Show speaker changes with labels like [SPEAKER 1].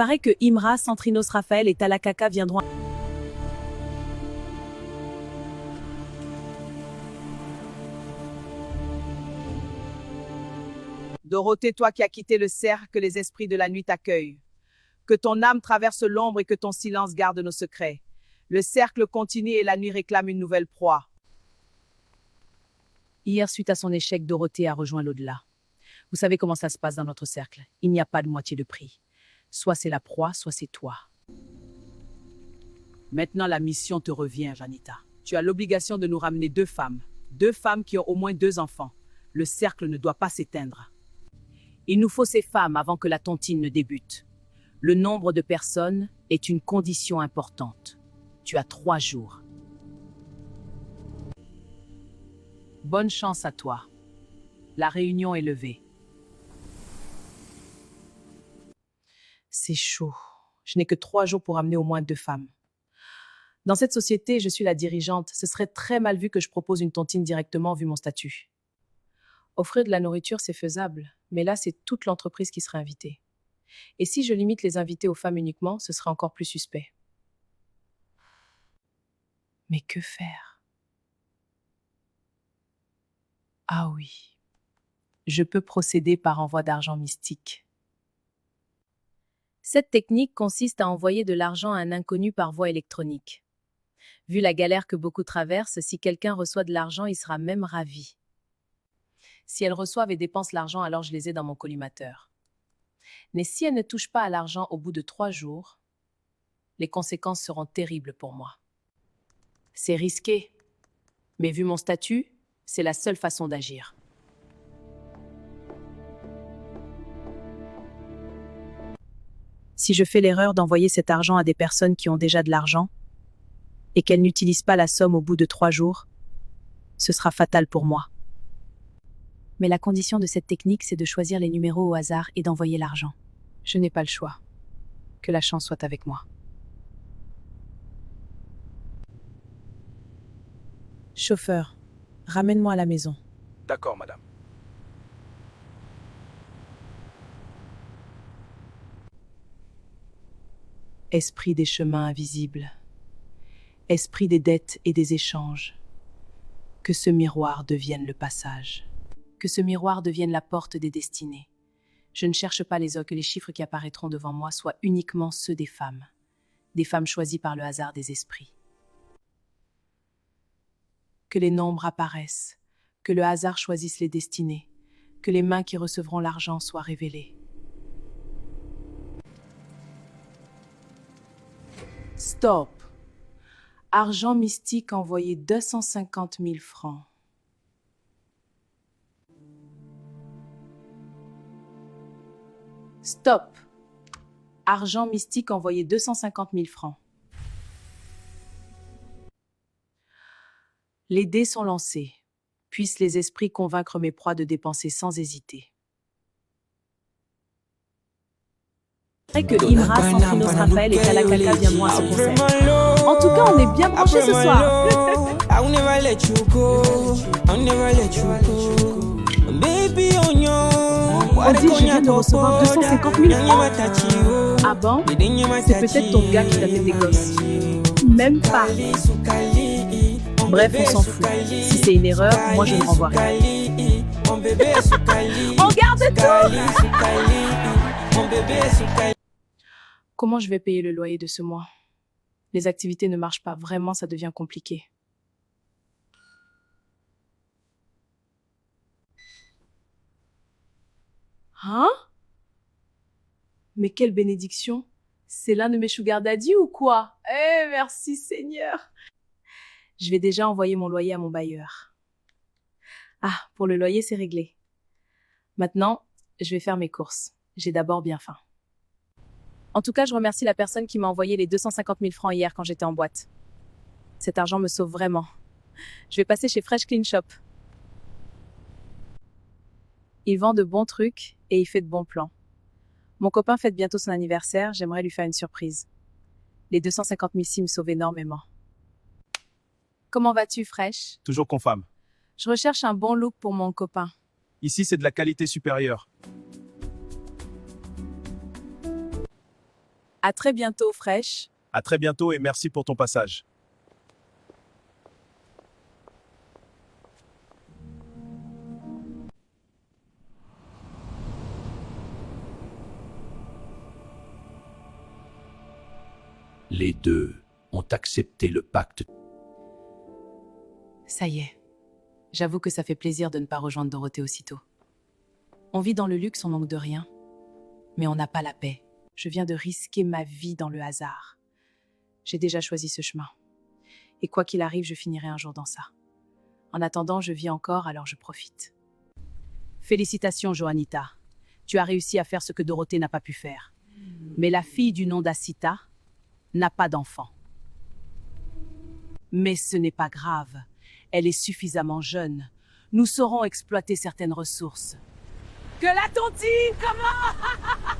[SPEAKER 1] Paraît que Imra, Centrinos Raphaël et Talakaka viendront.
[SPEAKER 2] Dorothée, toi qui as quitté le cercle, que les esprits de la nuit t'accueillent. Que ton âme traverse l'ombre et que ton silence garde nos secrets. Le cercle continue et la nuit réclame une nouvelle proie.
[SPEAKER 1] Hier, suite à son échec, Dorothée a rejoint l'au-delà. Vous savez comment ça se passe dans notre cercle. Il n'y a pas de moitié de prix. Soit c'est la proie, soit c'est toi.
[SPEAKER 2] Maintenant, la mission te revient, Janita. Tu as l'obligation de nous ramener 2 femmes. 2 femmes qui ont au moins 2 enfants. Le cercle ne doit pas s'éteindre.
[SPEAKER 1] Il nous faut ces femmes avant que la tontine ne débute. Le nombre de personnes est une condition importante. Tu as 3 jours. Bonne chance à toi. La réunion est levée. C'est chaud. Je n'ai que 3 jours pour amener au moins 2 femmes. Dans cette société, je suis la dirigeante. Ce serait très mal vu que je propose une tontine directement vu mon statut. Offrir de la nourriture, c'est faisable. Mais là, c'est toute l'entreprise qui serait invitée. Et si je limite les invités aux femmes uniquement, ce serait encore plus suspect. Mais que faire? Ah oui. Je peux procéder par envoi d'argent mystique. Cette technique consiste à envoyer de l'argent à un inconnu par voie électronique. Vu la galère que beaucoup traversent, si quelqu'un reçoit de l'argent, il sera même ravi. Si elles reçoivent et dépensent l'argent, alors je les ai dans mon collimateur. Mais si elles ne touchent pas à l'argent au bout de 3 jours, les conséquences seront terribles pour moi. C'est risqué, mais vu mon statut, c'est la seule façon d'agir. Si je fais l'erreur d'envoyer cet argent à des personnes qui ont déjà de l'argent et qu'elles n'utilisent pas la somme au bout de 3 jours, ce sera fatal pour moi. Mais la condition de cette technique, c'est de choisir les numéros au hasard et d'envoyer l'argent. Je n'ai pas le choix. Que la chance soit avec moi. Chauffeur, ramène-moi à la maison.
[SPEAKER 3] D'accord, madame.
[SPEAKER 1] Esprit des chemins invisibles. Esprit des dettes et des échanges. Que ce miroir devienne le passage. Que ce miroir devienne la porte des destinées. Je ne cherche pas que les chiffres qui apparaîtront devant moi soient uniquement ceux des femmes choisies par le hasard des esprits. Que les nombres apparaissent, que le hasard choisisse les destinées, que les mains qui recevront l'argent soient révélées. Stop! Argent mystique envoyé 250 000 francs. Stop! Argent mystique envoyé 250 000 francs. Les dés sont lancés. Puissent les esprits convaincre mes proies de dépenser sans hésiter. C'est vrai que Imra, Centrinos Raphaël et Talakaka viendront à ce concert. En tout cas, on est bien branchés ce soir. On dit je viens de recevoir 250 000 francs. Ah bon? C'est peut-être ton gars qui t'a fait des gosses. Même pas. Bref, on s'en fout. Si c'est une erreur, moi je ne renvoie rien. On garde tout. Comment je vais payer le loyer de ce mois? Les activités ne marchent pas vraiment, ça devient compliqué. Hein? Mais quelle bénédiction! C'est l'un de mes sugar daddy ou quoi? Eh, merci Seigneur! Je vais déjà envoyer mon loyer à mon bailleur. Ah, pour le loyer, c'est réglé. Maintenant, je vais faire mes courses. J'ai d'abord bien faim. En tout cas, je remercie la personne qui m'a envoyé les 250 000 francs hier quand j'étais en boîte. Cet argent me sauve vraiment. Je vais passer chez Fresh Clean Shop. Il vend de bons trucs et il fait de bons plans. Mon copain fête bientôt son anniversaire, j'aimerais lui faire une surprise. Les 250 000 me sauvent énormément. Comment vas-tu, Fresh?
[SPEAKER 3] Toujours confirme.
[SPEAKER 1] Je recherche un bon look pour mon copain.
[SPEAKER 3] Ici, c'est de la qualité supérieure.
[SPEAKER 1] À très bientôt, fraîche.
[SPEAKER 3] À très bientôt et merci pour ton passage.
[SPEAKER 4] Les deux ont accepté le pacte.
[SPEAKER 1] Ça y est. J'avoue que ça fait plaisir de ne pas rejoindre Dorothée aussitôt. On vit dans le luxe, on manque de rien. Mais on n'a pas la paix. Je viens de risquer ma vie dans le hasard. J'ai déjà choisi ce chemin. Et quoi qu'il arrive, je finirai un jour dans ça. En attendant, je vis encore, alors je profite.
[SPEAKER 2] Félicitations, Johanita. Tu as réussi à faire ce que Dorothée n'a pas pu faire. Mais la fille du nom d'Asita n'a pas d'enfant. Mais ce n'est pas grave. Elle est suffisamment jeune. Nous saurons exploiter certaines ressources. Que l'a-t-on dit? Comment?